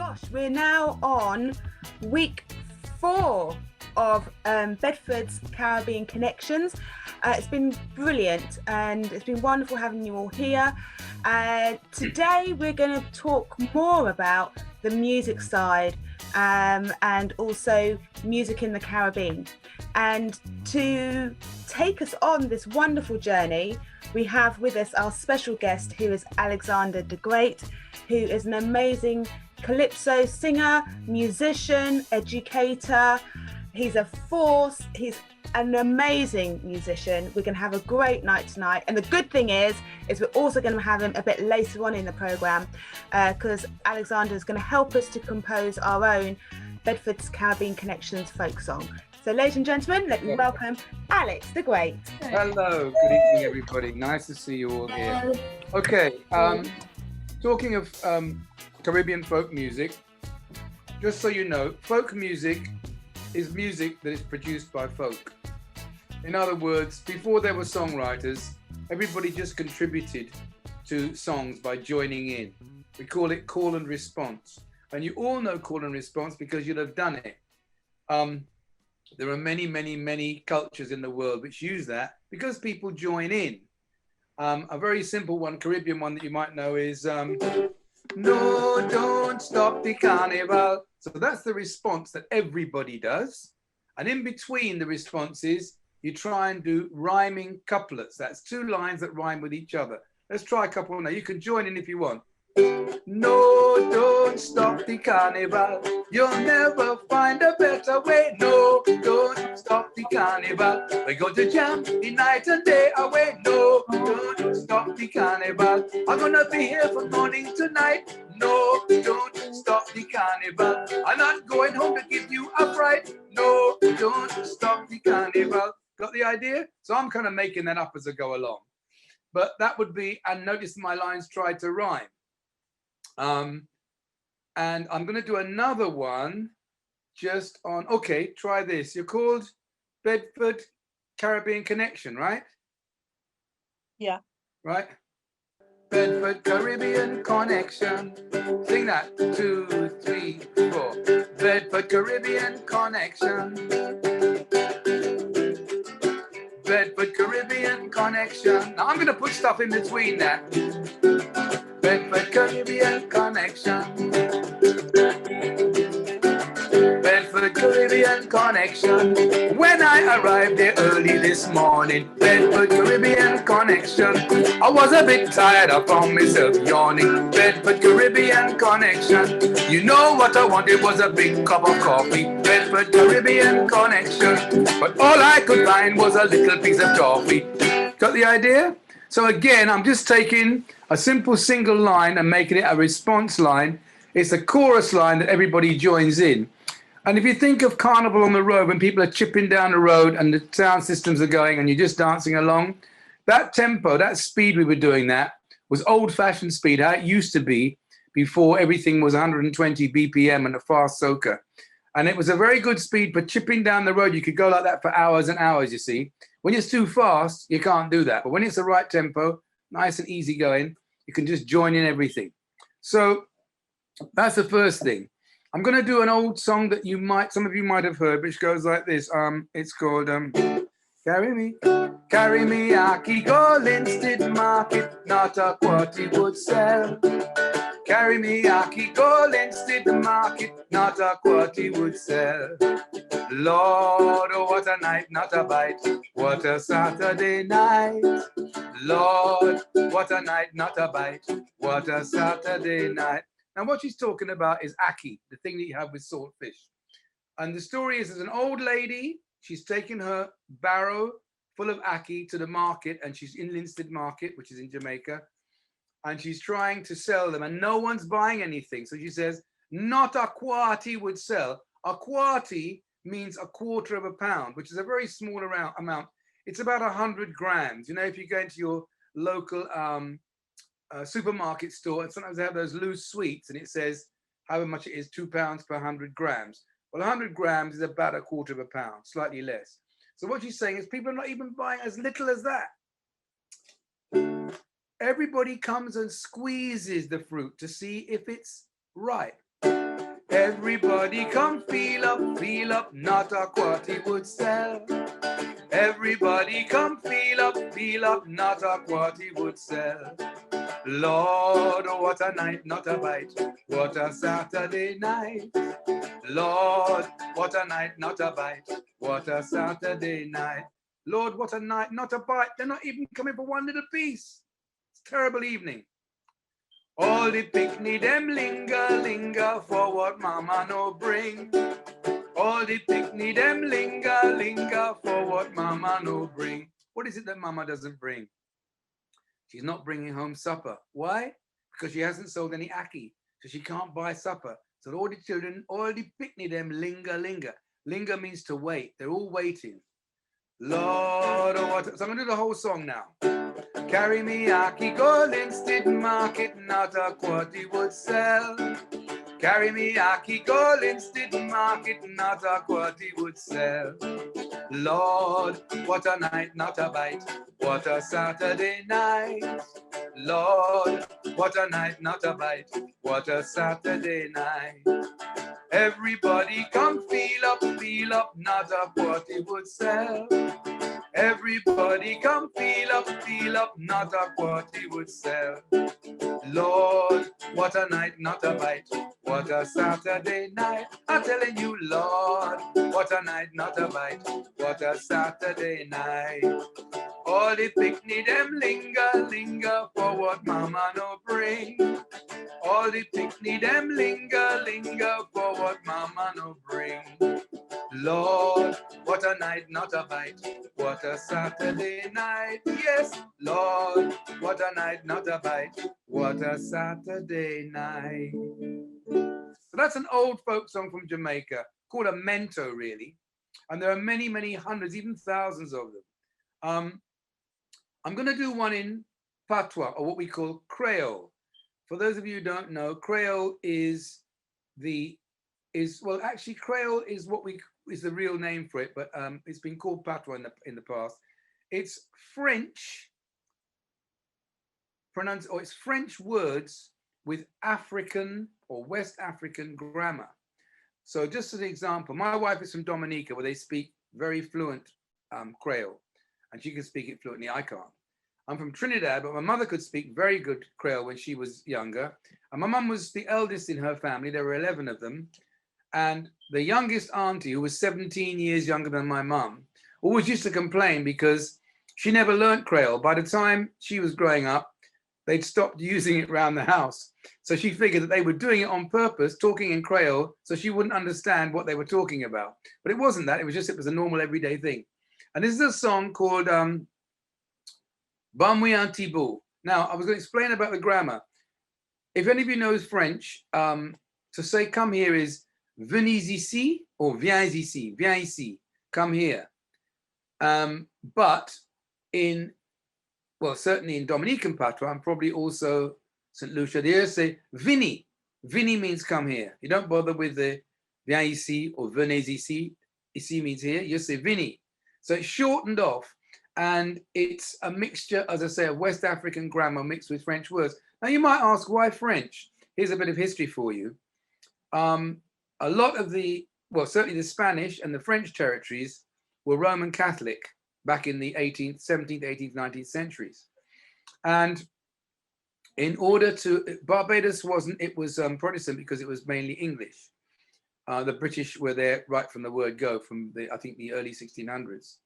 gosh, we're now on week 4 of Bedford's Caribbean Connections. It's been brilliant and it's been wonderful having you all here. Today we're going to talk more about the music side and also music in the Caribbean. And to take us on this wonderful journey, we have with us our special guest, who is Alexander the Great, who is an amazing calypso singer, musician, educator. He's a force. He's an amazing musician. We're going to have a great night tonight. And the good thing is we're also going to have him a bit later on in the programme because Alexander is going to help us to compose our own Bedford's Caribbean Connections folk song. So, ladies and gentlemen, let me welcome Alex the Great. Hello, good evening, everybody. Nice to see you all here. Okay, talking of Caribbean folk music, just so you know, folk music is music that is produced by folk. In other words, before there were songwriters, everybody just contributed to songs by joining in. We call it call and response. And you all know call and response because you'll have done it. There are many, many, many cultures in the world which use that because people join in. A very simple one, Caribbean one that you might know is, no, don't stop the carnival. So that's the response that everybody does. And in between the responses, you try and do rhyming couplets. That's 2 lines that rhyme with each other. Let's try a couple now. You can join in if you want. No, don't stop the carnival. You'll never find a better way. No, don't stop the carnival. We're going to jam the night and day away. No, don't stop the carnival. I'm gonna be here from morning to night. No, don't stop the carnival. I'm not going home to give you a fright. No, don't stop the carnival. Got the idea? So I'm kind of making that up as I go along. But that would be, and notice my lines tried to rhyme. And I'm going to do another one just on, okay, try this. You're called Bedford Caribbean Connection, right? Yeah. Right? Bedford Caribbean Connection. Sing that. 2, 3, 4. Bedford Caribbean Connection. Bedford Caribbean Connection. Now I'm going to put stuff in between that. Bedford Caribbean Connection. Bedford Caribbean Connection. When I arrived there early this morning, Bedford Caribbean Connection. I was a bit tired, I found myself yawning. Bedford Caribbean Connection. You know what I wanted was a big cup of coffee. Bedford Caribbean Connection. But all I could find was a little piece of toffee. Got the idea? So again, I'm just taking a simple single line and making it a response line. It's a chorus line that everybody joins in. And if you think of Carnival on the Road, when people are chipping down the road and the sound systems are going and you're just dancing along, that tempo, that speed we were doing that was old-fashioned speed, how it used to be before everything was 120 BPM and a fast soca. And it was a very good speed for chipping down the road. You could go like that for hours and hours, you see. When it's too fast, you can't do that. But when it's the right tempo, nice and easy going, you can just join in everything. So that's the first thing. I'm going to do an old song that some of you might have heard, which goes like this. It's called Carry Me, Aki, go Linstead Market, not a quarty would sell. Carry me, Aki, go Linstead Market, not a quarty would sell. Lord, oh, what a night, not a bite. What a Saturday night. Lord, what a night, not a bite. What a Saturday night. Now, what she's talking about is ackee, the thing that you have with saltfish. And the story is there's an old lady. She's taken her barrow full of ackee to the market, and she's in Linstead Market, which is in Jamaica. And she's trying to sell them, and no one's buying anything. So she says, not a quarty would sell. A quarty means a quarter of a pound, which is a very small amount. It's about 100 grams. You know, if you go into your local supermarket store, and sometimes they have those loose sweets, and it says however much it is, £2 per 100 grams. Well, 100 grams is about a quarter of a pound, slightly less. So what she's saying is people are not even buying as little as that. Everybody comes and squeezes the fruit to see if it's ripe. Everybody come feel up, not a quart he would sell. Everybody come feel up, not a quart he would sell. Lord, what a night, not a bite, what a Saturday night. Lord, what a night, not a bite, what a Saturday night. Lord, what a night, not a bite. They're not even coming for one little piece. It's a terrible evening. All the picnic them linger for what mama no bring. All the picnic them linger for what mama no bring. What is it that mama doesn't bring? She's not bringing home supper. Why? Because she hasn't sold any ackee, so she can't buy supper. So all the children, all the picnic them linger. Linger means to wait. They're all waiting. Lord, oh what? So I'm gonna do the whole song now. Carry me ackee, go Linstead market, not a quart he would sell. Carry me ackee, go Linstead market, not a quart he would sell. Lord, what a night, not a bite, what a Saturday night. Lord, what a night, not a bite, what a Saturday night. Everybody come feel up, not a quart he would sell. Everybody come feel up, not a quart he would sell. Lord, what a night, not a bite, what a Saturday night. I'm telling you, Lord, what a night, not a bite, what a Saturday night. All the picnic them linger for what mama no bring. All the picnic them linger for what mama no bring. Lord, what a night, not a bite, what a Saturday night. Yes, Lord, what a night, not a bite, what a Saturday night. So that's an old folk song from Jamaica called a mento, really. And there are many, many hundreds, even thousands of them. I'm going to do one in patois, or what we call Creole. For those of you who don't know, Creole is actually Creole is is the real name for it, but it's been called patois in the past. It's French it's French words with African or West African grammar. So just as an example, my wife is from Dominica, where they speak very fluent Creole, and she can speak it fluently. I can't. I'm from Trinidad, but my mother could speak very good Creole when she was younger. And my mum was the eldest in her family. There were 11 of them. And the youngest auntie, who was 17 years younger than my mum, always used to complain because she never learnt Creole. By the time she was growing up, they'd stopped using it around the house. So she figured that they were doing it on purpose, talking in Creole, so she wouldn't understand what they were talking about. But it wasn't that. It was a normal everyday thing. And this is a song called Bamouy en Thibault. Now, I was going to explain about the grammar. If any of you knows French, to say come here is venez ici or viens ici, come here. But certainly in Dominican patois, and probably also St. Lucia, they say vini. Vini means come here. You don't bother with the viens ici or venez ici. Ici means here. You say vini. So it's shortened off, and it's a mixture, as I say, of West African grammar mixed with French words. Now you might ask, why French? Here's a bit of history for you. A lot of certainly the Spanish and the French territories were Roman Catholic back in the 18th, 17th, 18th, 19th centuries. And in order to, Barbados wasn't, it was Protestant because it was mainly English. The British were there right from the word go, from I think the early 1600s.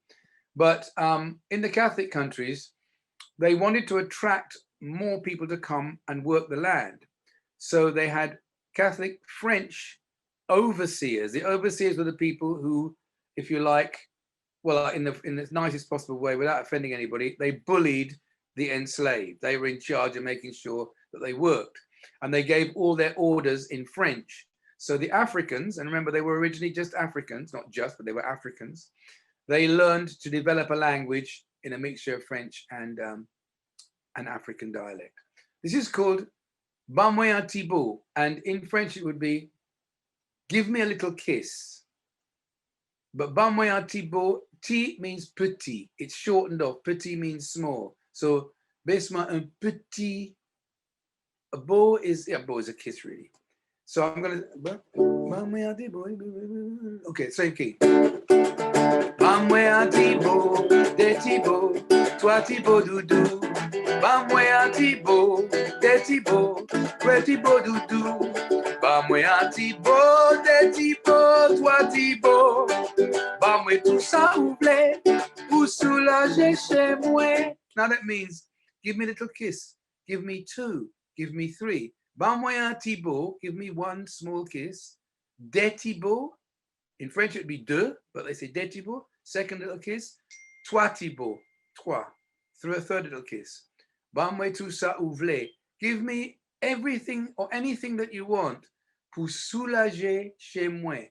But in the Catholic countries, they wanted to attract more people to come and work the land. So they had Catholic French overseers. The overseers were the people who, if you like, in the nicest possible way, without offending anybody, they bullied the enslaved. They were in charge of making sure that they worked. And they gave all their orders in French. So the Africans, and remember, they were originally just Africans, not just, but they were Africans. They learned to develop a language in a mixture of French and an African dialect. This is called Bamouy en Thibault, and in French it would be, give me a little kiss. But Bamouy en Thibault, T means petit. It's shortened off. Petit means small. So baisse-moi un petit. A beau is a kiss, really. So I'm gonna. Okay, same key. Bamwe antibo, de tibo, toi tibo doudou. Bamwe antibo, de tibo, toi tibo doudou. Bamwe antibo, de tibo, toi tibo. Bamwe tout ça oublé, pour soulager chez moi. Now that means, give me a little kiss, give me two, give me three. Bamwe antibo, give me one small kiss. De tibo, in French, it would be deux, but they say de tibo, second little kiss. Toi tibo, trois, through a third little kiss. Bamwe tout ça ouvlé. Give me everything or anything that you want. Pour soulager chez moi.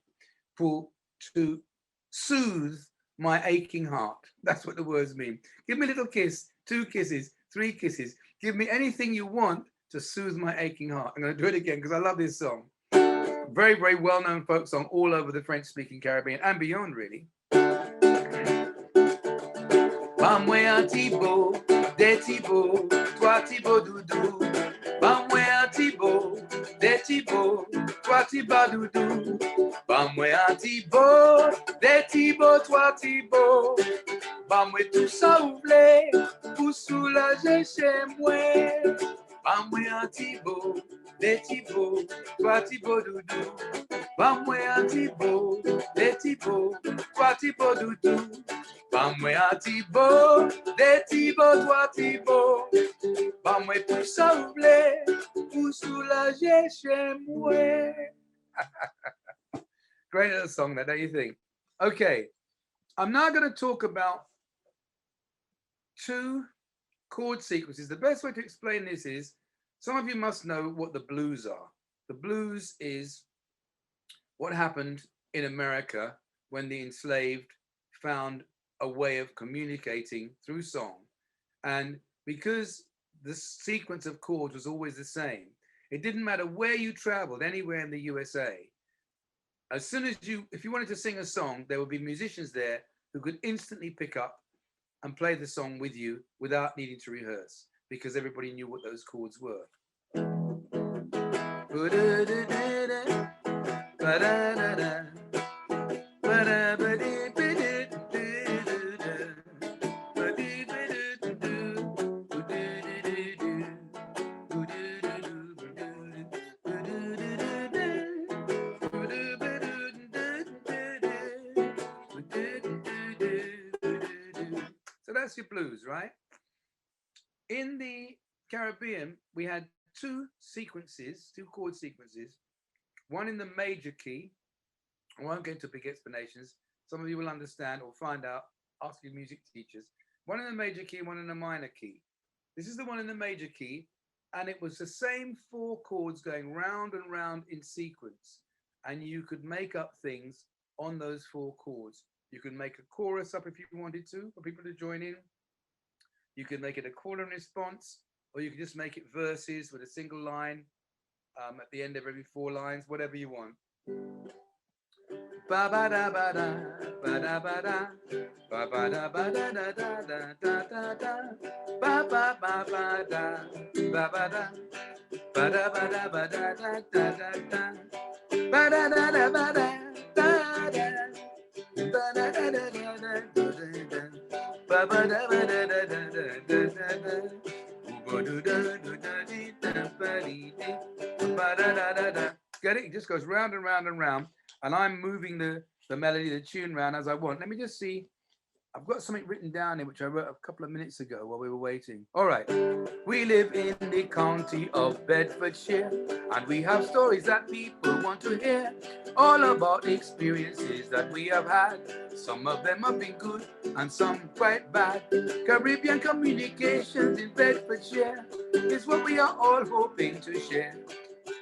To soothe my aching heart. That's what the words mean. Give me a little kiss, two kisses, three kisses. Give me anything you want to soothe my aching heart. I'm going to do it again because I love this song. Very, very well-known folk song all over the French-speaking Caribbean and beyond, really. Bamwe antibo, de tibo, toi tibo doudou. Bamwe antibo, de tibo, toi tiba doudou. Bamwe antibo, de tibo, toi tibo. Bamwe tout ça oublé, pour soulager chez moi. Bamwe antibo, de tibo, toi tibo doudou. Bamwe antibo, de tibo, toi tibo doudou. Bamwe antibo, de tibo, toi tibo. Bamwe tout ça oublé, pour soulager chez moi. Great little song there, don't you think? Okay, I'm now going to talk about two chord sequences. The best way to explain this is, some of you must know what the blues are. The blues is what happened in America when the enslaved found a way of communicating through song. And because the sequence of chords was always the same, it didn't matter where you traveled, anywhere in the USA. As soon as if you wanted to sing a song, there would be musicians there who could instantly pick up and play the song with you without needing to rehearse, because everybody knew what those chords were. That's your blues, right? In the Caribbean, we had two chord sequences, one in the major key. I won't go into big explanations. Some of you will understand or find out, ask your music teachers. One in the major key, one in the minor key. This is the one in the major key, and it was the same four chords going round and round in sequence, and you could make up things on those four chords. You could make a chorus up if you wanted to, for people to join in. You could make it a call and response, or you could just make it verses with a single line at the end of every four lines, whatever you want. Ba ba da ba da ba da ba da ba ba da ba da da da da da da ba ba ba ba da ba ba da ba da ba da ba da da da da da ba da da da ba da da da. Get it? It just goes round and round and round, and I'm moving the melody, the tune round as I want. Let me just see. I've got something written down here which I wrote a couple of minutes ago while we were waiting. All right. We live in the county of Bedfordshire, and we have stories that people want to hear, all about the experiences that we have had. Some of them have been good and some quite bad. Caribbean communications in Bedfordshire is what we are all hoping to share.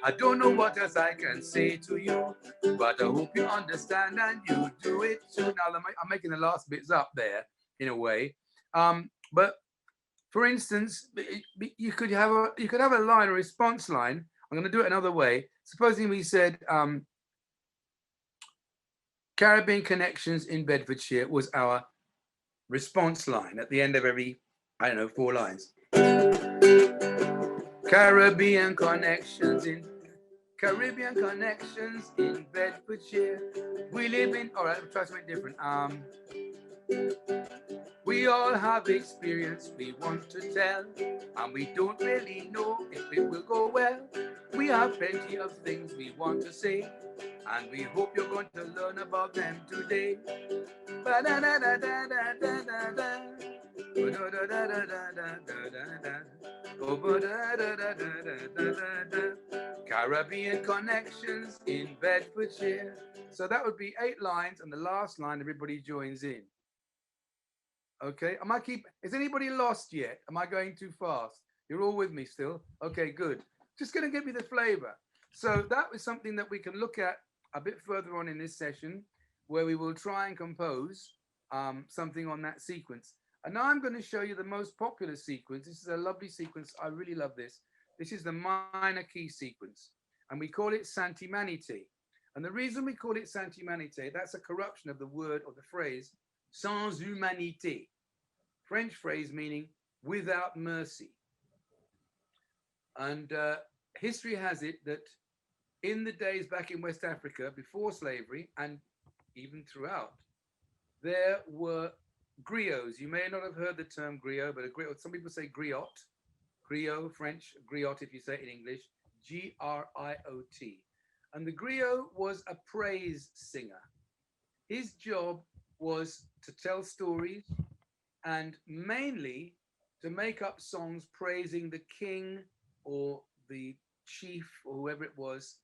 I don't know what else I can say to you, but I hope you understand and you do it too. Now I'm making the last bits up there in a way, but for instance, you could have a line, a response line. I'm going to do it another way. Supposing we said Caribbean connections in Bedfordshire was our response line at the end of every, I don't know, 4 lines. Caribbean connections in Caribbean connections in Bedfordshire. We live in, all right, I'll try something different. We all have experience we want to tell, and we don't really know if it will go well. We have plenty of things we want to say, and we hope you're going to learn about them today. Caribbean connections in Bedfordshire. So that would be 8 lines, and the last line everybody joins in. Okay, is anybody lost yet? Am I going too fast? You're all with me still? Okay, good. Just going to give you the flavor. So that was something that we can look at a bit further on in this session, where we will try and compose something on that sequence. And now I'm going to show you the most popular sequence. This is a lovely sequence. I really love this. This is the minor key sequence, and we call it Santimanité. And the reason we call it Santimanité, that's a corruption of the word or the phrase sans humanité, French phrase meaning without mercy. And history has it that in the days back in West Africa, before slavery and even throughout, there were griots. You may not have heard the term griot, but a griot, some people say griot, French griot if you say it in English, G-R-I-O-T. And the griot was a praise singer. His job was to tell stories and mainly to make up songs praising the king or the chief or whoever it was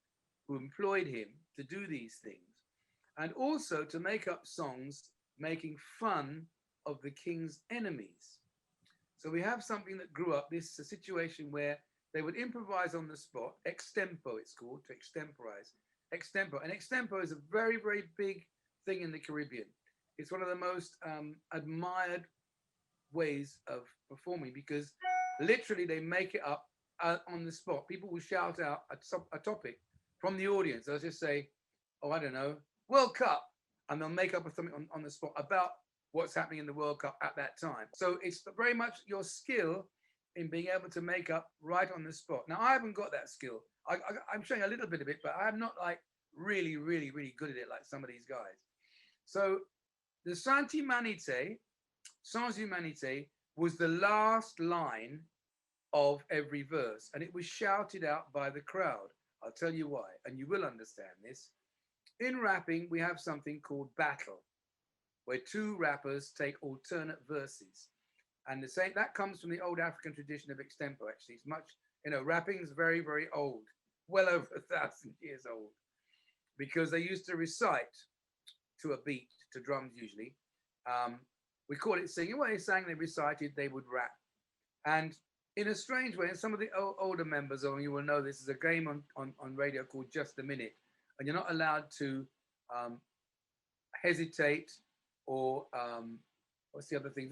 who employed him to do these things, and also to make up songs making fun of the king's enemies. So we have something that grew up, this is a situation where they would improvise on the spot, extempo it's called, to extemporize, extempo. And extempo is a very, very big thing in the Caribbean. It's one of the most admired ways of performing, because literally they make it up on the spot. People will shout out a topic from the audience. They'll just say, oh, I don't know, World Cup. And they'll make up something on the spot about what's happening in the World Cup at that time. So it's very much your skill in being able to make up right on the spot. Now, I haven't got that skill. I'm showing a little bit of it, but I'm not like really, really, really good at it like some of these guys. So the Santimanité, sans humanité, was the last line of every verse, and it was shouted out by the crowd. I'll tell you why, and you will understand this. In rapping, we have something called battle, where 2 rappers take alternate verses. And the same, that comes from the old African tradition of extempo, actually. It's much, rapping is very, very old, well over 1,000 years old, because they used to recite to a beat, to drums usually. We call it singing. When they sang, they recited, they would rap. And in a strange way, and some of the older members of you will know this, is a game on radio called Just a Minute. And you're not allowed to hesitate or what's the other thing?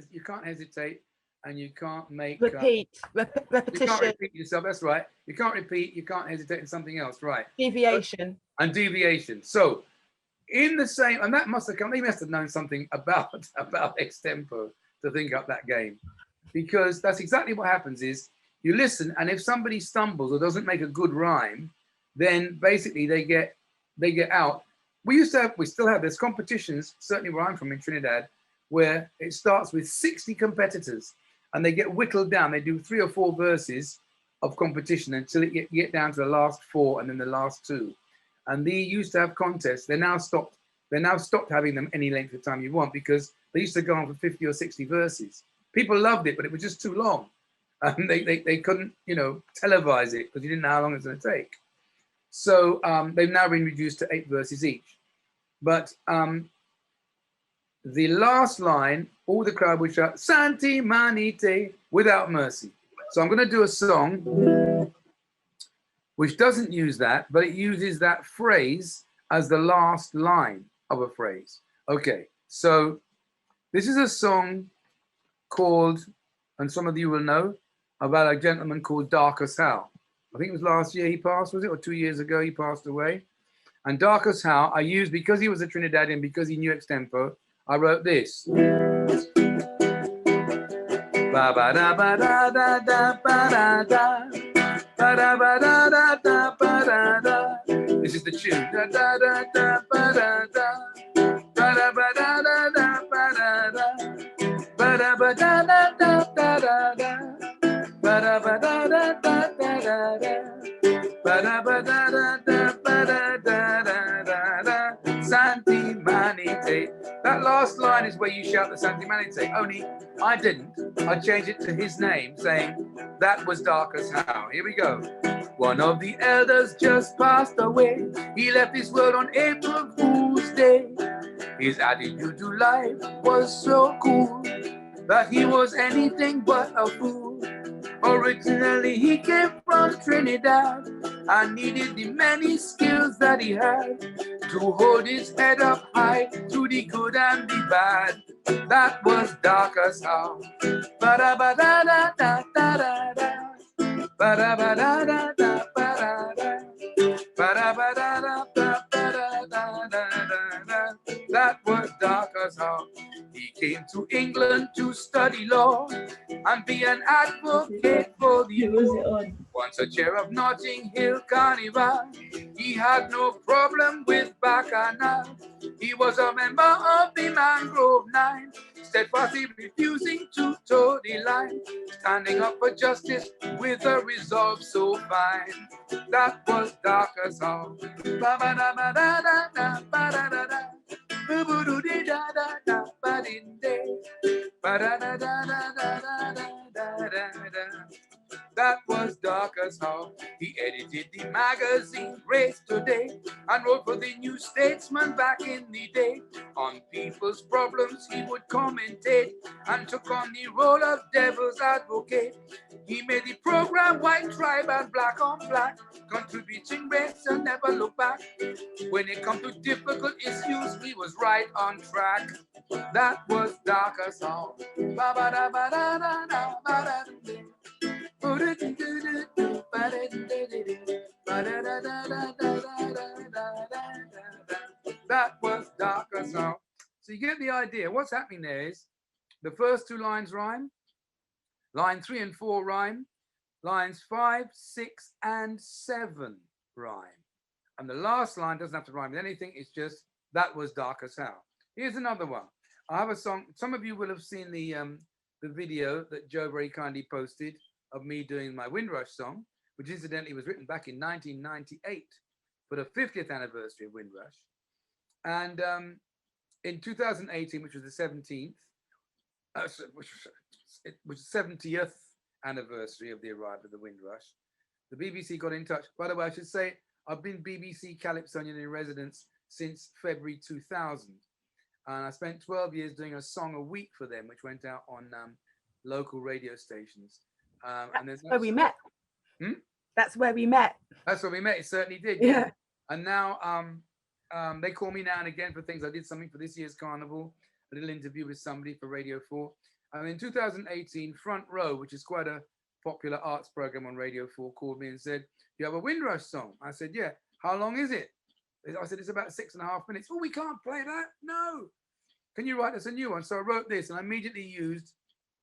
You can't hesitate and you can't make repetition. You can't repeat yourself. That's right. You can't repeat. You can't hesitate in something else. Right. Deviation. And deviation. So in the same, and that must have come. They must have known something about extempo to think up that game, because that's exactly what happens. Is you listen, and if somebody stumbles or doesn't make a good rhyme, then basically they get out. We still have, there's competitions, certainly where I'm from in Trinidad, where it starts with 60 competitors and they get whittled down. They do 3 or 4 verses of competition until you get down to the last 4 and then the last 2. And they used to have contests. They're now stopped having them any length of time you want, because they used to go on for 50 or 60 verses. People loved it, but it was just too long. And they couldn't, televise it because you didn't know how long it's going to take. So they've now been reduced to 8 verses each. But the last line, all the crowd would shout, Santimanité, without mercy. So I'm going to do a song which doesn't use that, but it uses that phrase as the last line of a phrase. Okay, so this is a song called, and some of you will know, about a gentleman called Darcus Howe. I think it was last year he passed, was it? Or 2 years ago he passed away. And Darcus Howe, I used, because he was a Trinidadian, because he knew extempo, I wrote this. Ba-ba-da-ba-da-da-da-ba-da-da. Ba-da-ba-da-da-da-ba-da-da. This is the tune. Da da da da ba da da. Ba da ba da da da ba da da. Ba da ba da da da da da da. Ba da ba da da da da da da. Ba da ba da da da ba da da da da da. Santi Manite. That last line is where you shout the Santi Manite. Only I didn't. I changed it to his name, saying that was dark as how. Here we go. One of the elders just passed away. He left this world on April Fool's Day. His attitude to life was so cool that he was anything but a fool. Originally he came from Trinidad and needed the many skills that he had to hold his head up high through the good and the bad. That was dark as how. Ba-da-ba-da-da-da-da-da-da. Ba-da-ba-da-da-da-da-da-da. Ba-da-ba-da-da-da-da-da-da-da. That was dark as how. He came to England to study law and be an advocate for the poor. Once a chair of Notting Hill Carnival, he had no problem with Bacchanal. He was a member of the Mangrove Nine, steadfastly refusing to toe the line, standing up for justice with a resolve so fine. That was dark as how. Ba-ba-da-ba-da-da-da, ba-da-da-da. Boo-boo-doo-dee-da-da-da, ba-dee-dee. Ba-da-da-da-da-da-da-da-da-da. That was dark as how. He edited the magazine Race Today and wrote for the New Statesman back in the day. On people's problems he would commentate and took on the role of devil's advocate. He made the program White Tribe and Black on Black, contributing race and never look back. When it come to difficult issues, he was right on track. That was dark as how. Ba-ba-da-ba-da-da-da-ba-da-da-da. That was dark as how. So you get the idea. What's happening there is the first two lines rhyme, line 3 and 4 rhyme, lines 5, 6, and 7 rhyme. And the last line doesn't have to rhyme with anything. It's just that was dark as how. Here's another one. I have a song. Some of you will have seen the video that Joe very kindly posted of me doing my Windrush song, which incidentally was written back in 1998 for the 50th anniversary of Windrush. And in 2018, which was the 17th, it was the 70th anniversary of the arrival of the Windrush, the BBC got in touch. By the way, I should say I've been BBC Calypsonian in residence since February 2000. And I spent 12 years doing a song a week for them, which went out on local radio stations. And that's where we met. That's where we met. That's where we met. It certainly did. Yeah. And now they call me now and again for things. I did something for this year's carnival, a little interview with somebody for Radio 4. And in 2018, Front Row, which is quite a popular arts program on Radio 4, called me and said, "You have a Windrush song?" I said, "Yeah." "How long is it?" I said, "It's about 6.5 minutes." "Oh, we can't play that." "No." "Can you write us a new one?" So I wrote this and I immediately used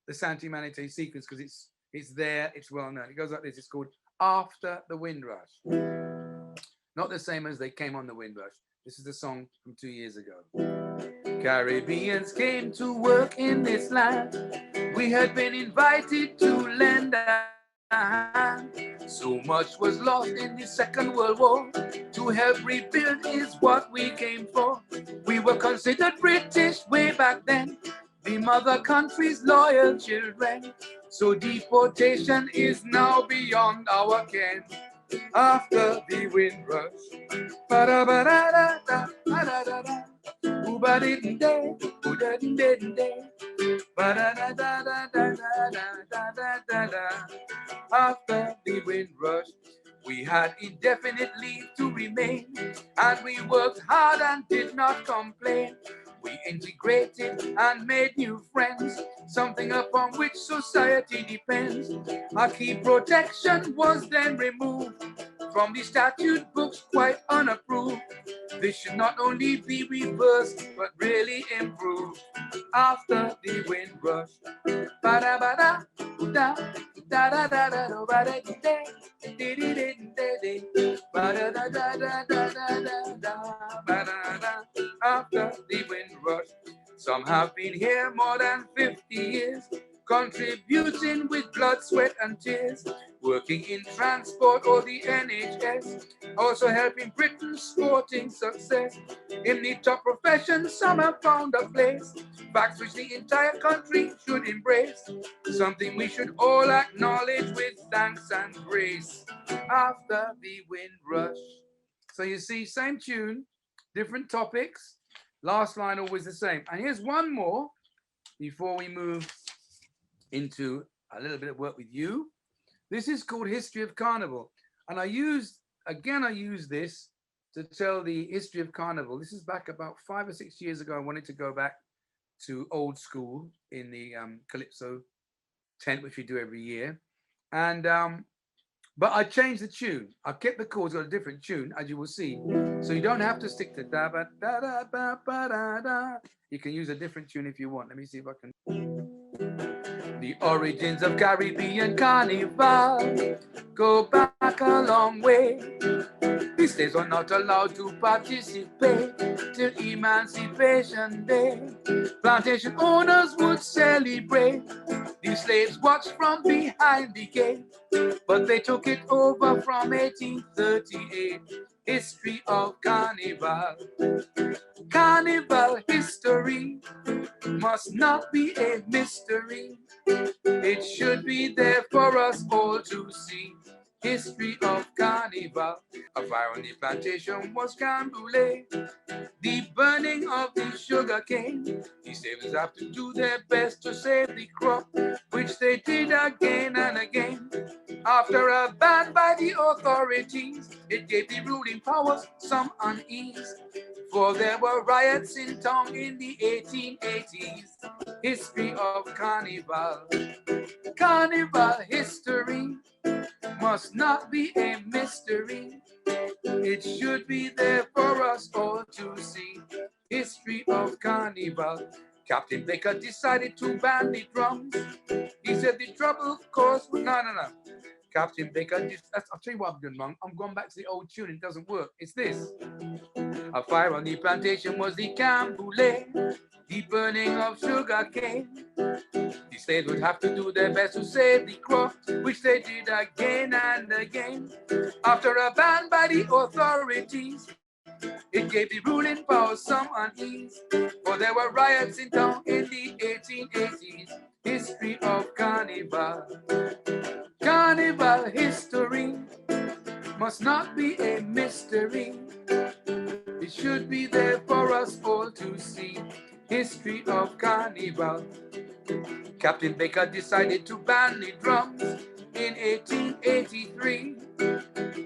the Santi Manite sequence because it's there, it's well known. It goes like this. It's called After the Windrush. Not the same as They Came on the Windrush. This is the song from 2 years ago. Caribbeans came to work in this land. We had been invited to lend a hand. So much was lost in the Second World War. To help rebuild is what we came for. We were considered British way back then, the mother country's loyal children. So deportation is now beyond our ken. After the Windrush, ba-da-ba-da-da-da, ba-da-da-da, ooh-ba-dee-dee-day, ooh-da-dee-dee-dee, ba-da-da-da-da-da-da-da-da-da. After the Windrush, we had indefinite leave to remain, and we worked hard and did not complain. We integrated and made new friends, something upon which society depends. Our key protection was then removed from the statute books, quite unapproved. This should not only be reversed, but really improved. After the Windrush, ba-da-ba-da, da da da da da da da da da da da da da da After the wind rush, some have been here more than 50 years, contributing with blood, sweat, and tears, working in transport or the NHS, also helping Britain's sporting success. In the top profession, some have found a place, facts which the entire country should embrace, something we should all acknowledge with thanks and grace. After the wind rush. So you see, same tune, different topics, last line always the same. And here's one more before we move into a little bit of work with you. This is called History of Carnival. And I use this to tell the history of Carnival. This is back about 5 or 6 years ago. I wanted to go back to old school in the Calypso tent, which we do every year. And but I changed the tune. I kept the chords on a different tune, as you will see. So you don't have to stick to da ba da da ba ba da da. You can use a different tune if you want. Let me see if I can. The origins of Caribbean Carnival go back a long way. These slaves were not allowed to participate till Emancipation Day. Plantation owners would celebrate. These slaves watched from behind the gate, but they took it over from 1838. History of Carnival. Carnival history must not be a mystery. It should be there for us all to see. History of Carnival. A fire on the plantation was Camboulet. The burning of the sugar cane. The savers have to do their best to save the crop, which they did again and again. After a ban by the authorities, it gave the ruling powers some unease, for there were riots in town in the 1880s. History of Carnival. Carnival history must not be a mystery. It should be there for us all to see. History of Carnival. Captain Baker decided to ban the drums. He said the trouble caused... No. Captain Baker, I'll tell you what I'm doing, man. I'm going back to the old tune. It doesn't work. It's this. A fire on the plantation was the Camboulet, the burning of sugar cane. The slaves would have to do their best to save the crop, which they did again and again. After a ban by the authorities, it gave the ruling power some unease, for there were riots in town in the 1880s. History of Carnival. Carnival history must not be a mystery. It should be there for us all to see. History of Carnival. Captain Baker decided to ban the drums in 1883.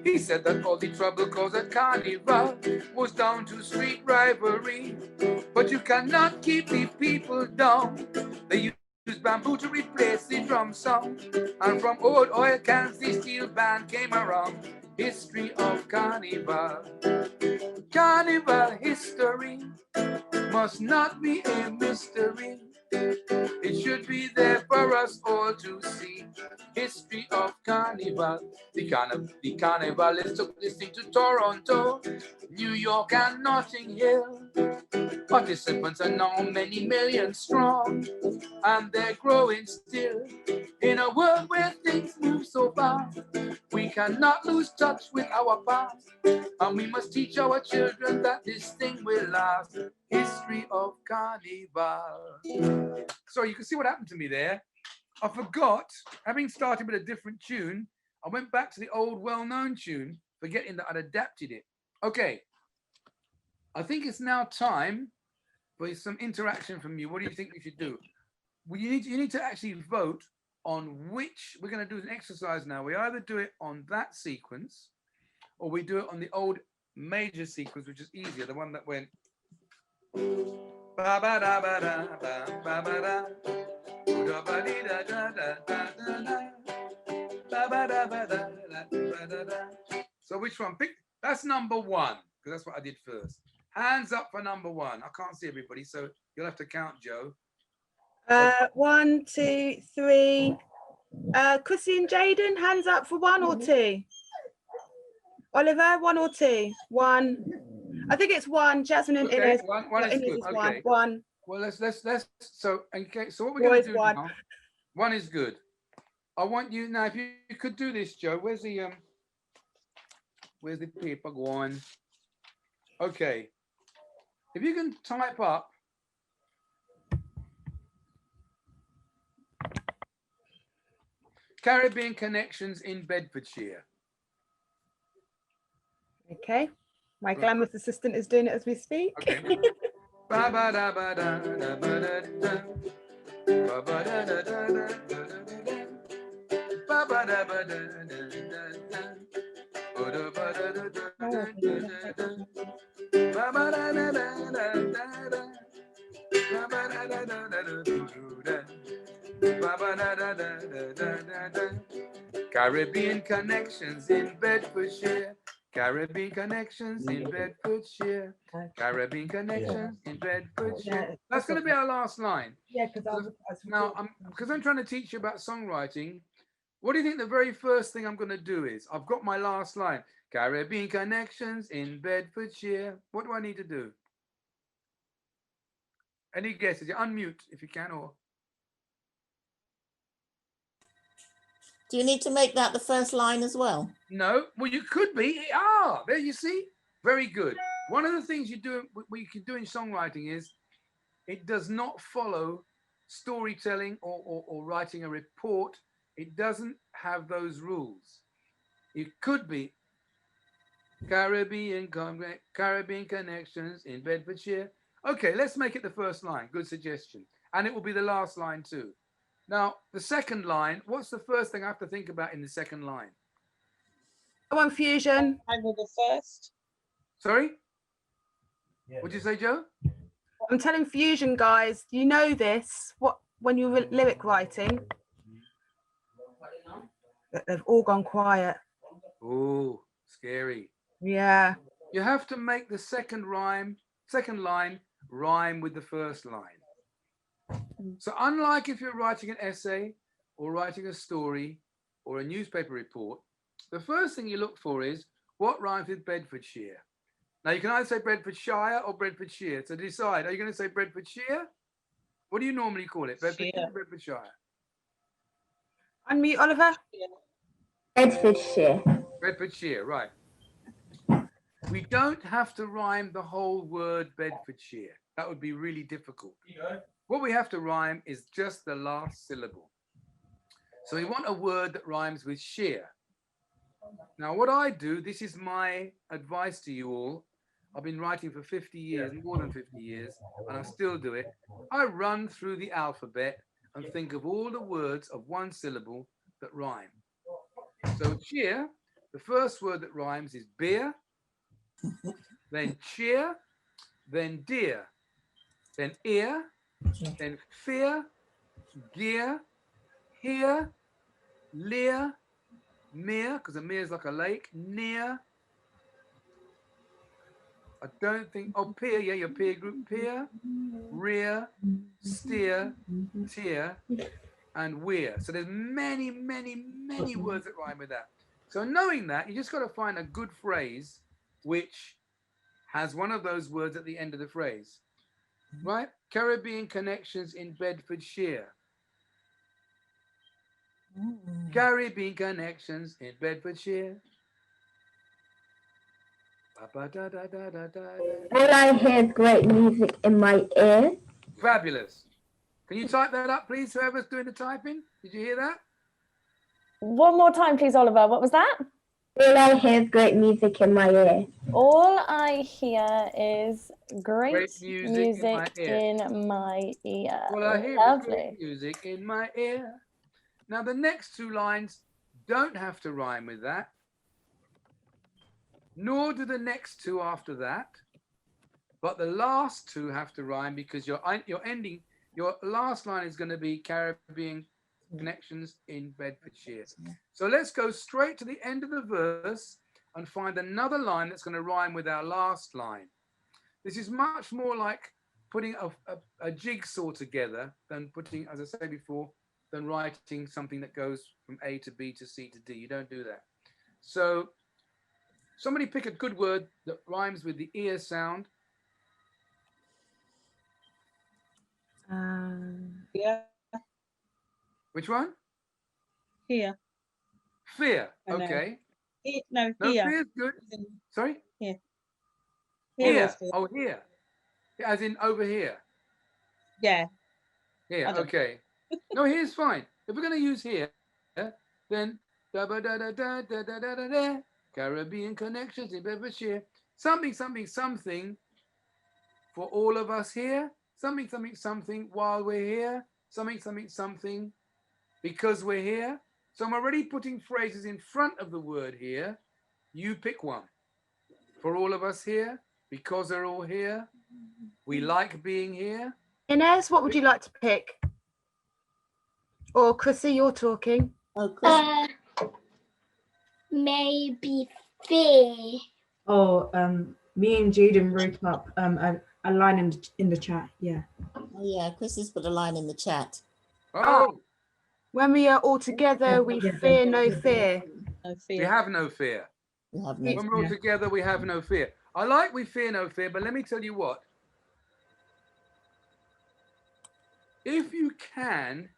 He said that all the trouble caused at Carnival was down to street rivalry. But you cannot keep the people down. They used bamboo to replace the drum sound. And from old oil cans the steel band came around. History of Carnival. Carnival history must not be a mystery. It should be there for us all to see. History of Carnival. The Carnivalists took this thing to Toronto, New York and Notting Hill. Participants are now many millions strong, and they're growing still. In a world where things move so fast, we cannot lose touch with our past, and we must teach our children that this thing will last. History of Carnival. So you can see what happened to me there. I forgot, having started with a different tune, I went back to the old well-known tune, forgetting that I'd adapted it. Okay, I think it's now time for some interaction from you. What do you think we should do? Well, you need to actually vote on which. We're going to do an exercise now. We either do it on that sequence, or we do it on the old major sequence, which is easier, the one that went ba ba da ba da ba ba ba da da ba dee da da da da da ba da ba da da da da. So which one? Pick. That's number one, because that's what I did first. Hands up for number one. I can't see everybody, so you'll have to count, Joe. 1, 2, 3. Kusi and Jaden, hands up for 1 or 2. Oliver, 1 or 2? 1. I think it's 1. Jasmine and Okay, Inez. one is Inez good. is Okay. 1. Well, let's so okay. So what we're going to do now? 1 is good. I want you now. If you could do this, Joe. Where's the paper? Go on. Okay. If you can type up. Caribbean connections in Bedfordshire. Okay. My glamorous assistant is doing it as we speak. Okay. Caribbean connections in Bedfordshire. Caribbean connections in Bedfordshire. Caribbean connections in Bedfordshire. That's going to be our last line. Yeah, because now because I'm trying to teach you about songwriting. What do you think the very first thing I'm going to do is? I've got my last line. Caribbean connections in Bedfordshire. What do I need to do? Any guesses? Unmute if you can, or do you need to make that the first line as well? No. Well, you could be. There you see. Very good. One of the things you do, what you can do in songwriting is, it does not follow storytelling or writing a report. It doesn't have those rules. It could be Caribbean connections in Bedfordshire. Okay, let's make it the first line. Good suggestion. And it will be the last line too. Now, the second line, what's the first thing I have to think about in the second line? Come on, Fusion. I will go first. Sorry? What'd you say, Joe? I'm telling Fusion, guys, you know this. What when you're lyric writing, they've all gone quiet. Oh, scary. Yeah. You have to make the second line rhyme with the first line. So unlike if you're writing an essay or writing a story or a newspaper report, the first thing you look for is what rhymes with Bedfordshire. Now you can either say Bedfordshire or Bedfordshire. So decide, are you going to say Bedfordshire? What do you normally call it? Bedfordshire or Bedfordshire? Unmute, Oliver. Bedfordshire. Bedfordshire, right. We don't have to rhyme the whole word Bedfordshire. That would be really difficult. What we have to rhyme is just the last syllable. So we want a word that rhymes with sheer. Now what I do, this is my advice to you all. I've been writing for 50 years, more than 50 years, and I still do it. I run through the alphabet and think of all the words of one syllable that rhyme. So cheer, the first word that rhymes is beer, then cheer, then dear, then ear, then fear, gear, here, leer, mere, because a mere is like a lake, near. I don't think, peer, yeah, your peer group, peer, rear, steer, tear, and weir. So there's many, many, many words that rhyme with that. So knowing that, you just got to find a good phrase which has one of those words at the end of the phrase, right? Caribbean connections in Bedfordshire. Caribbean connections in Bedfordshire. All I hear is great music in my ear. Fabulous. Can you type that up, please? Whoever's doing the typing, did you hear that? One more time, please, Oliver. What was that? All I hear is great music in my ear. All I hear is great music in my ear. Well, I hear Lovely. great music in my ear. Now, the next two lines don't have to rhyme with that, nor do the next two after that. But the last two have to rhyme because your last line is going to be Caribbean connections in Bedfordshire. So let's go straight to the end of the verse and find another line that's going to rhyme with our last line. This is much more like putting a jigsaw together than putting, as I said before, than writing something that goes from A to B to C to D. You don't do that. So Somebody pick a good word that rhymes with the ear sound. Yeah. Which one? Here. Fear. Oh, no. Okay. No, No, here. fear is good. Sorry? Here. Here. Is fear. Oh, here. As in over here. Yeah. Here. I don't- Okay. No, here's fine. If we're going to use here, then da da da da da da da da da. Caribbean connections in Bedfordshire. Something, something, something for all of us here. Something, something, something while we're here. Something, something, something because we're here. So I'm already putting phrases in front of the word here. You pick one. For all of us here, because they're all here. We like being here. Inez, what would you like to pick? Or Chrissy, you're talking. Oh, Chris. Maybe fear. Oh, me and Jaden wrote up a line in the chat. Yeah. Oh, yeah, Chris has put a line in the chat. Oh, When we are all together, we fear no fear. No we fear. have no fear. We have no. When we're all together, we have no fear. I like we fear no fear, but let me tell you what. If you can,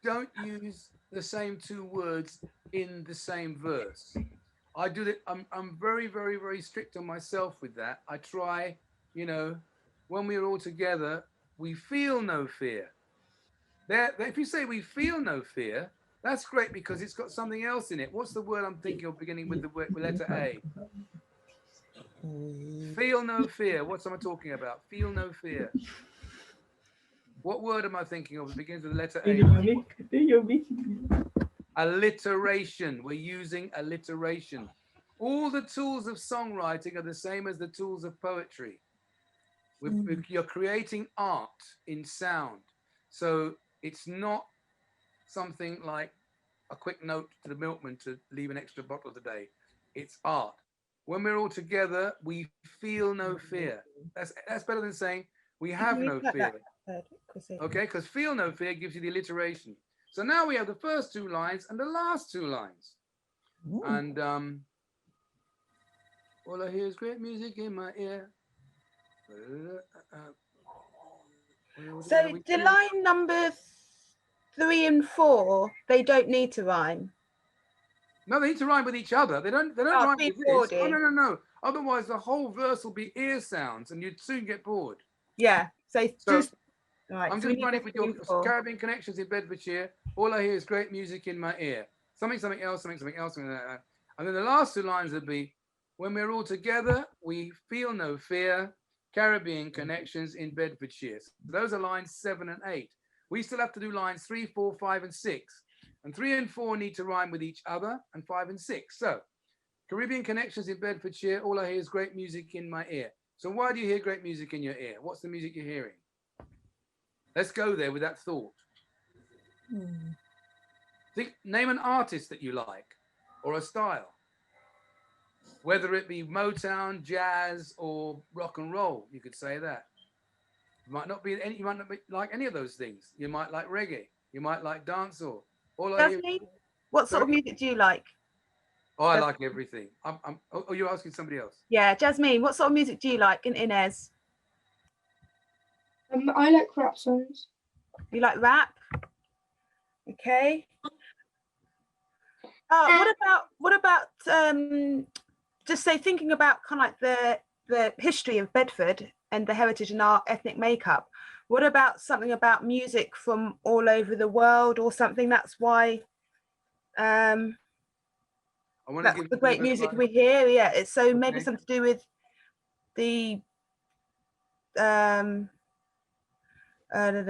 don't use the same two words in the same verse. I do that. I'm very, very, very strict on myself with that. I try, when we're all together, we feel no fear. If you say we feel no fear, that's great because it's got something else in it. What's the word I'm thinking of beginning with the letter A? Feel no fear. What's am I talking about? Feel no fear. What word am I thinking of that begins with the letter A? Alliteration. We're using alliteration. All the tools of songwriting are the same as the tools of poetry. You're creating art in sound. So it's not something like a quick note to the milkman to leave an extra bottle today. It's art. When we're all together, we feel no fear. That's better than saying we have no fear. Okay, because feel no fear gives you the alliteration. So now we have the first two lines and the last two lines. Ooh. And all I hear is great music in my ear. So the line number 3 and 4, they don't need to rhyme. No, they need to rhyme with each other. They don't rhyme with this. Oh, no. Otherwise, the whole verse will be ear sounds and you'd soon get bored. Yeah. So just right. I'm so just running with your Caribbean connections in Bedfordshire. All I hear is great music in my ear. Something, something else, something, something else. And then the last two lines would be, when we're all together, we feel no fear. Caribbean connections in Bedfordshire. So those are lines 7 and 8. We still have to do lines 3, 4, 5, and 6. And 3 and 4 need to rhyme with each other, and 5 and 6. So, Caribbean connections in Bedfordshire, all I hear is great music in my ear. So why do you hear great music in your ear? What's the music you're hearing? Let's go there with that thought. Name an artist that you like, or a style. Whether it be Motown, jazz, or rock and roll, you could say that. You might not be like any of those things. You might like reggae. You might like dancehall. What sort of music do you like? Oh, I like everything. Oh, you're asking somebody else? Yeah, Jasmine, what sort of music do you like? Inez? I like rap songs. You like rap? Okay. What about just say thinking about kind of like the history of Bedford and the heritage and our ethnic makeup. What about something about music from all over the world or something? That's why that's the great music we hear. Yeah, it's so maybe something to do with the I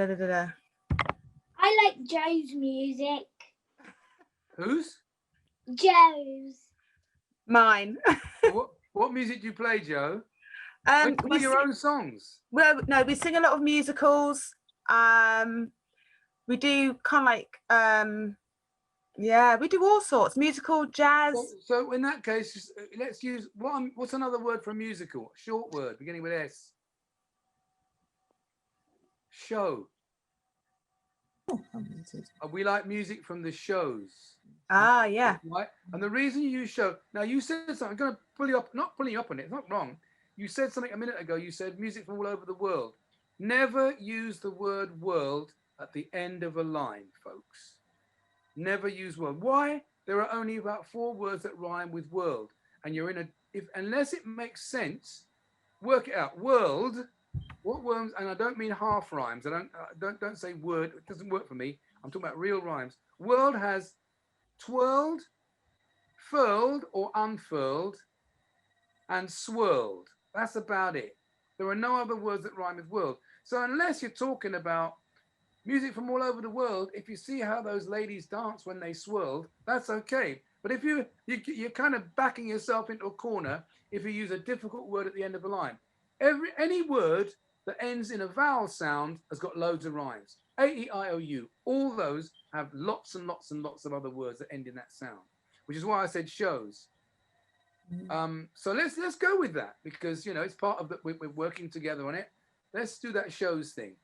like Joe's music. Whose? Joe's. Mine. What music do you play, Joe? We play your own songs. Well, no, we sing a lot of musicals. We do kind of like yeah, we do all sorts, musical, jazz. So in that case, let's use what's another word for a musical? Short word beginning with S. Show. We like music from the shows. Ah, yeah. Right. And the reason you show now, you said something. I'm going to pull you up, not pulling you up on it. It's not wrong. You said something a minute ago. You said music from all over the world. Never use the word world at the end of a line, folks. Never use world. Why? There are only about 4 words that rhyme with world, and you're in a unless it makes sense, work it out. World. What words? And I don't mean half rhymes. I don't say word. It doesn't work for me. I'm talking about real rhymes. World has twirled, furled or unfurled, and swirled. That's about it. There are no other words that rhyme with world. So unless you're talking about music from all over the world, if you see how those ladies dance when they swirled, that's okay. But if you're kind of backing yourself into a corner if you use a difficult word at the end of a line. Any word that ends in a vowel sound has got loads of rhymes. A-E-I-O-U. All those have lots and lots and lots of other words that end in that sound, which is why I said shows. So let's go with that, because you know it's part of that. We're working together on it. Let's do that shows thing.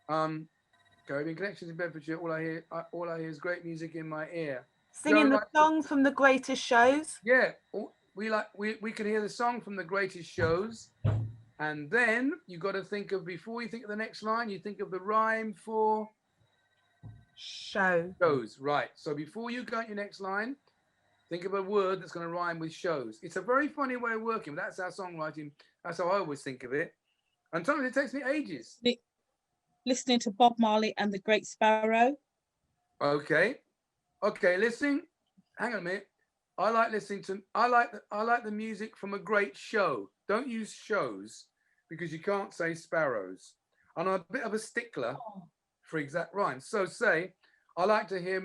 Caribbean Connections in Bedfordshire. All I hear is great music in my ear. Singing the like songs from the greatest shows. Yeah, we can hear the song from the greatest shows, and then you got to think of, before you think of the next line, you think of the rhyme for Show. shows. Right. So before you go at your next line, think of a word that's going to rhyme with shows. It's a very funny way of working, but that's our songwriting. That's how I always think of it. And sometimes it takes me ages. Listening to Bob Marley and the Great Sparrow. Okay. Listen. Hang on a minute. I like the music from a great show. Don't use shows because you can't say sparrows. And I'm a bit of a stickler for exact rhymes. So say, I like to hear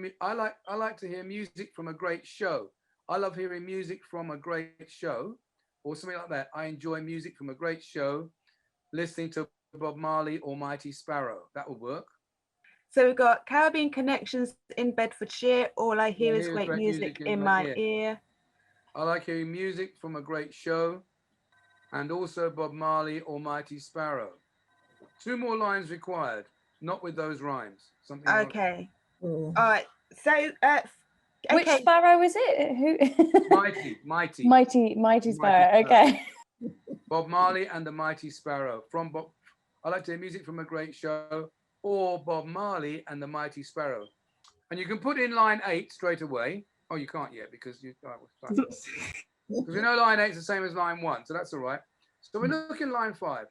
music from a great show. I love hearing music from a great show, or something like that. I enjoy music from a great show, listening to Bob Marley or Mighty Sparrow. That would work. So we've got Caribbean Connections in Bedfordshire. All I hear is great music in my ear. I like hearing music from a great show, and also Bob Marley or Mighty Sparrow. 2 more lines required, not with those rhymes. Something Okay. All right. So, Which sparrow is it? Who? Mighty sparrow. Okay. Bob Marley and the Mighty Sparrow. From Bob, I like to hear music from a great show, or Bob Marley and the Mighty Sparrow. And you can put in line 8 straight away. Oh, you can't yet because because we know line 8 is the same as line 1, so that's all right. So we're looking line 5.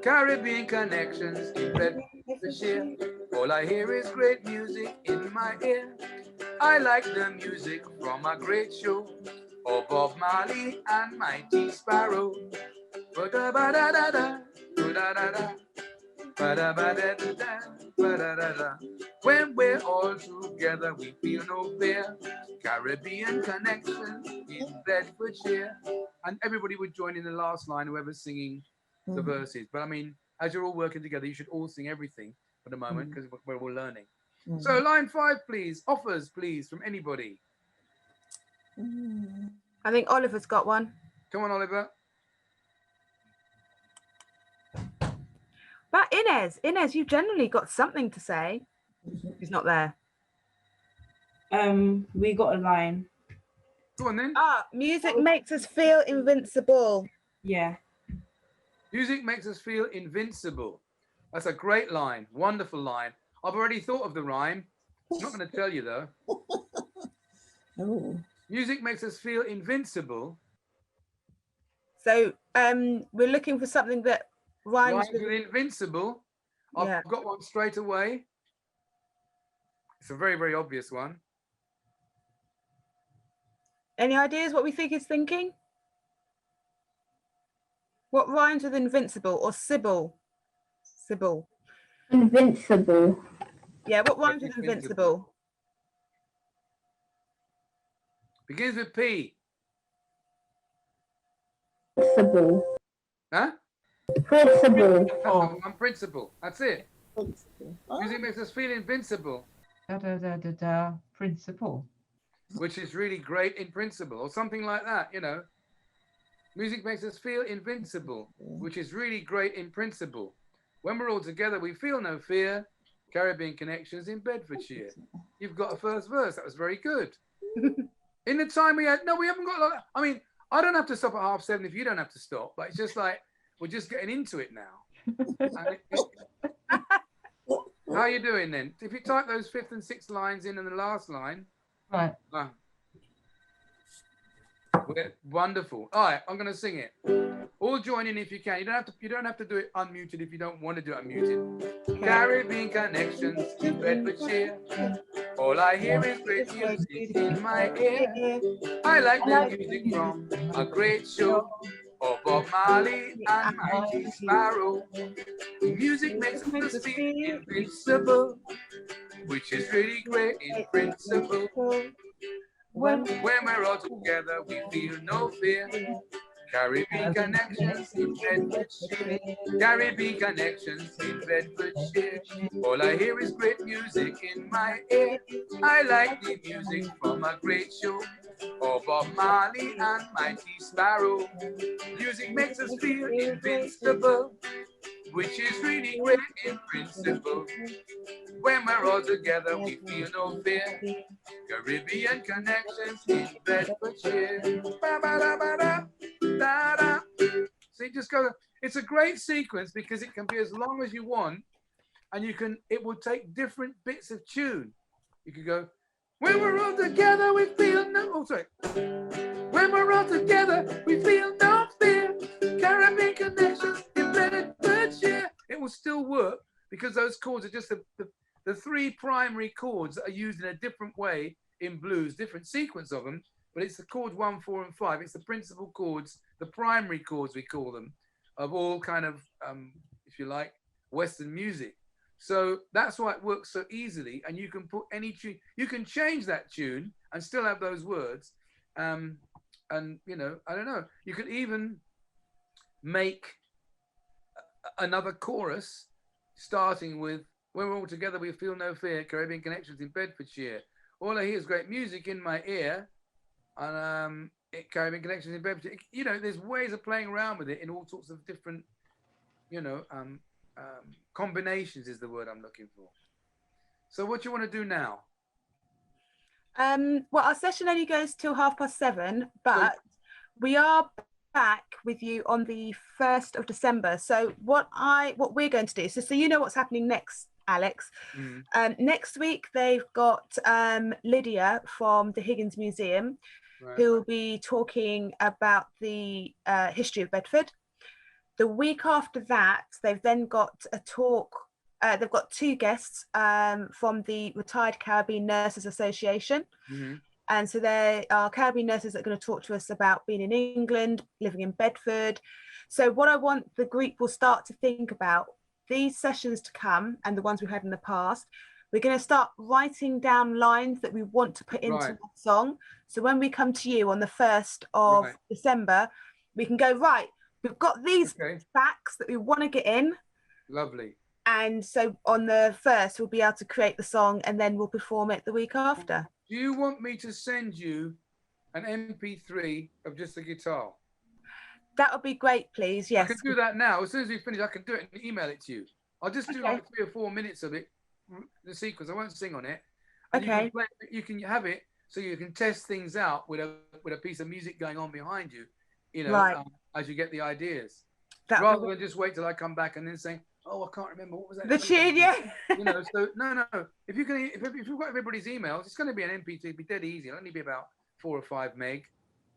Caribbean Connections in Bedfordshire. All I hear is great music in my ear. I like the music from a great show, or Bob Marley and Mighty Sparrow. Ba-da-ba-da-da-da, ba-da-da-da, ba-da-ba-da-da-da, ba-da-da-da. When we're all together, we feel no fear. Caribbean Connection in Bedfordshire. And everybody would join in the last line, whoever's singing the verses. But I mean, as you're all working together, you should all sing everything for the moment, because we're all learning. So line 5, please. Offers, please, from anybody. I think Oliver's got one. Come on, Oliver. But Inez, you generally got something to say. He's not there. We got a line. Go on then. Music makes us feel invincible. Yeah. Music makes us feel invincible. That's a great line. Wonderful line. I've already thought of the rhyme. I'm not going to tell you though. Music makes us feel invincible. So we're looking for something that rhymes with invincible. I've got one straight away. It's a very, very obvious one. Any ideas what we think he's thinking? What rhymes with invincible or Sybil? Sybil. Invincible. Yeah, what rhymes with invincible? Begins with P. Principle. Huh? Principle. One principle. That's it. Music makes us feel invincible. Principle. Which is really great in principle, or something like that, you know. Music makes us feel invincible, which is really great in principle. When we're all together, we feel no fear. Caribbean Connections in Bedfordshire. You've got a first verse. That was very good. In the time we had, no, we haven't got a lot. I mean, I don't have to stop at 7:30 if you don't have to stop, but it's just like, we're just getting into it now. How are you doing then? If you type those 5th and 6th lines in and the last line. Right. Wonderful. All right, I'm going to sing it. All join in if you can. You don't have to do it unmuted if you don't want to do it unmuted. Okay. Caribbean Connections in Bedfordshire. All I hear is great music in my ear. I like the music from a great show of Bob Marley and Mighty Sparrow. The music makes us feel invincible, which is really great in principle. When we're all together, we feel no fear. Caribbean Connections in Bedfordshire. Caribbean Connections in Bedfordshire. All I hear is great music in my ear. I like the music from a great show of Bob Marley and Mighty Sparrow. Music makes us feel invincible, which is really great in principle. When we're all together, we feel no fear. Caribbean Connections in Bedfordshire. Ba-ba-da-ba-da, so you just go. It's a great sequence because it can be as long as you want, and it will take different bits of tune. You could go, when we're all together, we feel no. Oh, sorry. When we're all together, we feel no fear. Caribbean Connections in Bedfordshire. It will still work because those chords are just the 3 primary chords that are used in a different way in blues, different sequence of them, but it's the chord 1, 4, and 5. It's the principal chords, the primary chords we call them, of all kind of, if you like, Western music. So that's why it works so easily, and you can put any tune, you can change that tune and still have those words. And, you know, I don't know, you could even make another chorus starting with, when we're all together, we feel no fear, Caribbean Connections in Bedfordshire. All I hear is great music in my ear, and Caribbean Connections in Bedfordshire. You know, there's ways of playing around with it in all sorts of different, you know, combinations is the word I'm looking for. So what do you want to do now? Well, our session only goes till 7:30, but we are back with you on the 1st of December. So what we're going to do, so you know what's happening next, Alex. Next week they've got Lydia from the Higgins Museum, right, who will be talking about the history of Bedford. The week after that, they've then got a talk. They've got 2 guests from the Retired Caribbean Nurses Association. And so there are Caribbean nurses that are going to talk to us about being in England, living in Bedford. So what I want the group will start to think about, these sessions to come and the ones we've had in the past, we're going to start writing down lines that we want to put into that song. So when we come to you on the 1st of December, we can go, right, we've got these facts that we want to get in. Lovely. And so on the 1st, we'll be able to create the song and then we'll perform it the week after. Do you want me to send you an MP3 of just the guitar? That would be great, please. Yes. I can do that now. As soon as we finish, I can do it and email it to you. I'll just do like 3 or 4 minutes of it, the sequence. I won't sing on it. And you can have it so you can test things out with a piece of music going on behind you, you know, as you get the ideas. Rather than just wait till I come back and then say, oh, I can't remember, what was that? The tune, yeah. You know, so no. If you've got everybody's emails, it's going to be an MP3. It'll be dead easy. It'll only be about 4 or 5 meg.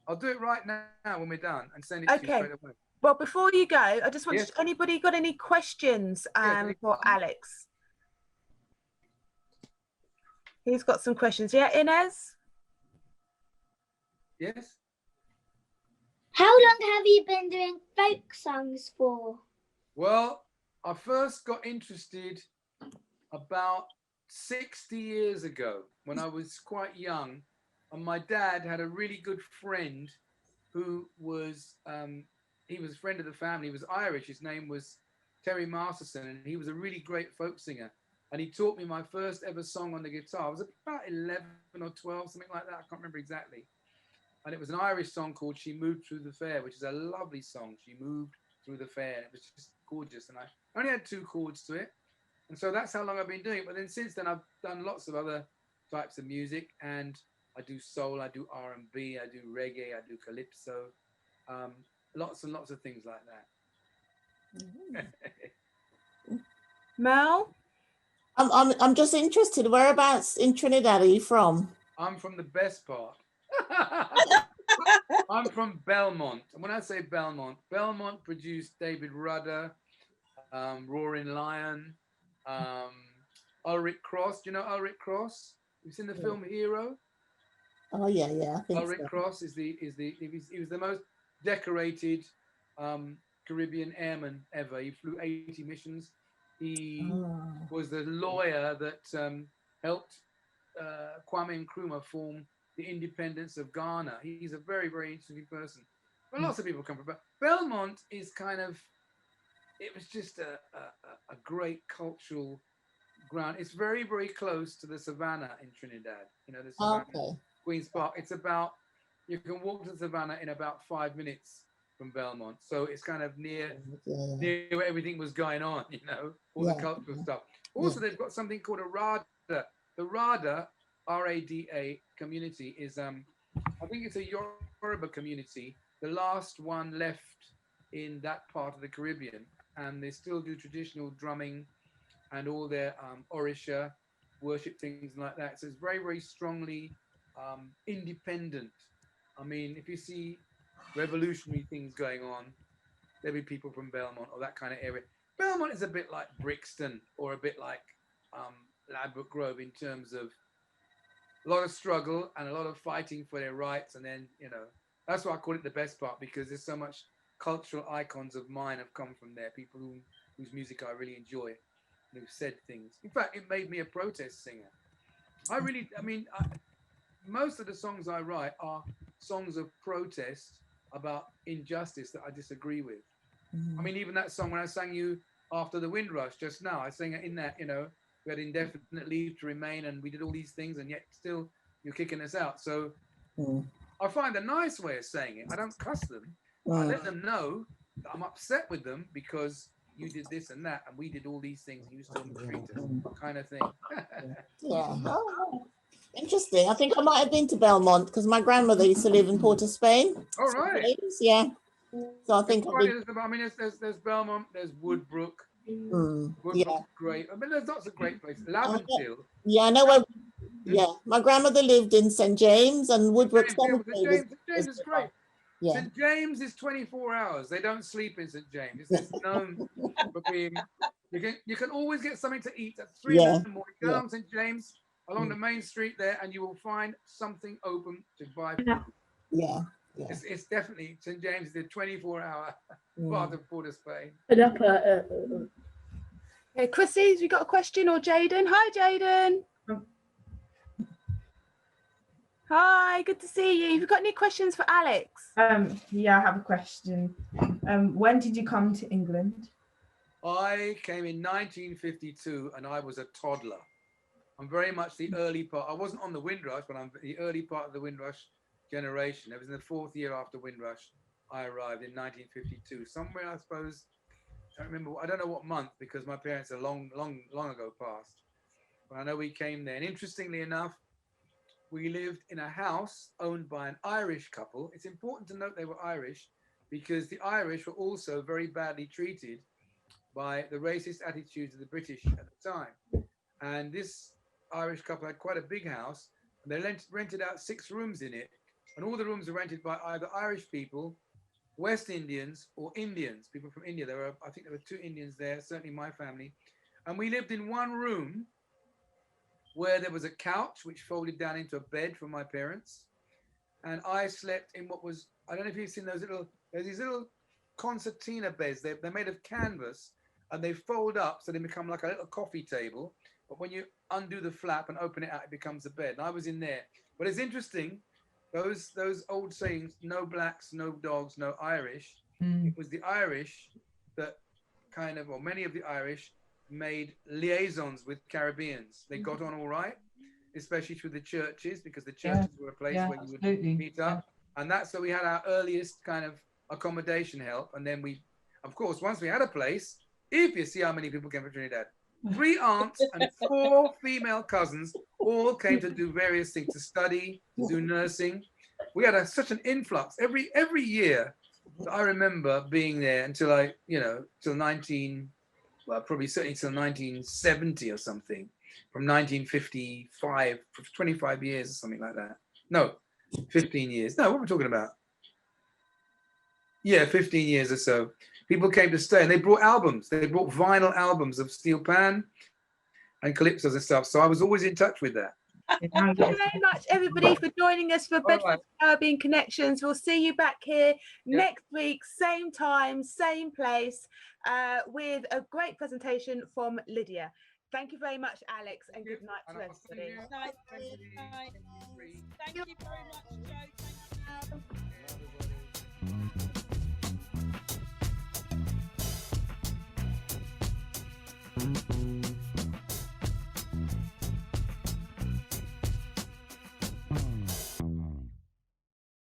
I'll do it right now when we're done and send it to you straight away. Well, before you go, I just want anybody got any questions for Alex? Who's got some questions? Yeah, Inez? Yes. How long have you been doing folk songs for? Well, I first got interested about 60 years ago when I was quite young, and my dad had a really good friend who was he was a friend of the family. He was Irish. His name was Terry Masterson, and he was a really great folk singer. And he taught me my first ever song on the guitar. I was about 11 or 12, something like that. I can't remember exactly. And it was an Irish song called She Moved Through the Fair, which is a lovely song. She moved through the fair. It was just gorgeous. And I only had 2 chords to it. And so that's how long I've been doing it. But then since then, I've done lots of other types of music, and I do soul, I do R&B, I do reggae, I do calypso, lots and lots of things like that. Mel? I'm just interested. Whereabouts in Trinidad are you from? I'm from the best part. I'm from Belmont. And when I say Belmont, Belmont produced David Rudder, Roaring Lion, Ulrich Cross. Do you know Ulrich Cross? You've seen the film Hero? Oh yeah, I think Ulrich so. Cross he was the most decorated Caribbean airman ever. He flew 80 missions. He was the lawyer that helped Kwame Nkrumah form the independence of Ghana. He's a very, very interesting person. But lots of people come from Belmont. Is kind of, it was just a great cultural ground. It's very, very close to the savannah in Trinidad. You know, the savannah, Queen's Park. It's about, you can walk to the savannah in about 5 minutes from Belmont. So it's kind of near where everything was going on, you know, all the cultural stuff. Also, they've got something called a RADA. The RADA, RADA community is, I think it's a Yoruba community, the last one left in that part of the Caribbean. And they still do traditional drumming and all their Orisha worship things like that. So it's very, very strongly independent. I mean, if you see revolutionary things going on, there'll be people from Belmont or that kind of area. Belmont is a bit like Brixton or a bit like Ladbroke Grove in terms of a lot of struggle and a lot of fighting for their rights. And then, you know, that's why I call it the best part, because there's so much cultural icons of mine have come from there. People whose music I really enjoy, who've said things. In fact, it made me a protest singer. Most of the songs I write are songs of protest about injustice that I disagree with. I mean, even that song when I sang you After the Windrush just now, I sang it in that, you know, we had indefinite leave to remain and we did all these things and yet still you're kicking us out. So I find a nice way of saying it. I don't cuss them. I let them know that I'm upset with them because you did this and that and we did all these things and you still treat us, kind of thing. Interesting. I think I might have been to Belmont because my grandmother used to live in Port of Spain. All right. Yeah. So I think there's Belmont, there's Woodbrook. Woodbrook's great. I mean, there's lots of great places. Laventille. Yeah, I know where. Yeah, my grandmother lived in St. James and Woodbrook. St. James is great. Yeah. St. James is 24 hours. They don't sleep in St. James. It's known for being. You can always get something to eat at 3 in the morning. Go along St. James, along the main street there, and you will find something open to buy. Yeah. It's definitely St. James is the 24-hour part of Port of Spain. Okay, Chrissy, have you got a question, or Jaden? Hi, Jaden. Hi, good to see you. Have you got any questions for Alex? Yeah, I have a question. When did you come to England? I came in 1952 and I was a toddler. I'm very much the early part. I wasn't on the Windrush, but I'm the early part of the Windrush generation. It was in the 4th year after Windrush I arrived in 1952. Somewhere, I suppose, I don't remember. I don't know what month because my parents are long ago passed. But I know we came there. And interestingly enough, we lived in a house owned by an Irish couple. It's important to note they were Irish because the Irish were also very badly treated by the racist attitudes of the British at the time. And this Irish couple had quite a big house and they rented out 6 rooms in it. And all the rooms were rented by either Irish people, West Indians, or Indians, people from India. I think there were 2 Indians there, certainly my family. And we lived in one room where there was a couch which folded down into a bed for my parents. And I slept in what was, I don't know if you've seen there's these little concertina beds. They're made of canvas and they fold up so they become like a little coffee table. But when you undo the flap and open it out, it becomes a bed. And I was in there. But it's interesting, those old sayings, no blacks, no dogs, no Irish. It was the Irish that kind of, or many of the Irish, made liaisons with Caribbeans. They got on all right, especially through the churches, because the churches were a place where you would meet up. And that's so we had our earliest kind of accommodation help. And then we, of course, once we had a place, if you see how many people came from Trinidad, 3 aunts and 4 female cousins all came to do various things, to study, to do nursing. We had such an influx every year. So I remember being there until till 19, well, probably certainly till 1970 or something, from 1955, for 25 years or something like that. No, 15 years. No, what are we talking about? Yeah, 15 years or so. People came to stay and they brought albums. They brought vinyl albums of Steel Pan and calypsos and stuff. So I was always in touch with that. Thank you very much, everybody, for joining us for Bedford Caribbean Connections. We'll see you back here next week, same time, same place, with a great presentation from Lydia. Thank you very much, Alex, and good night to everybody. Night. Thank you very much, Joe. Thank you.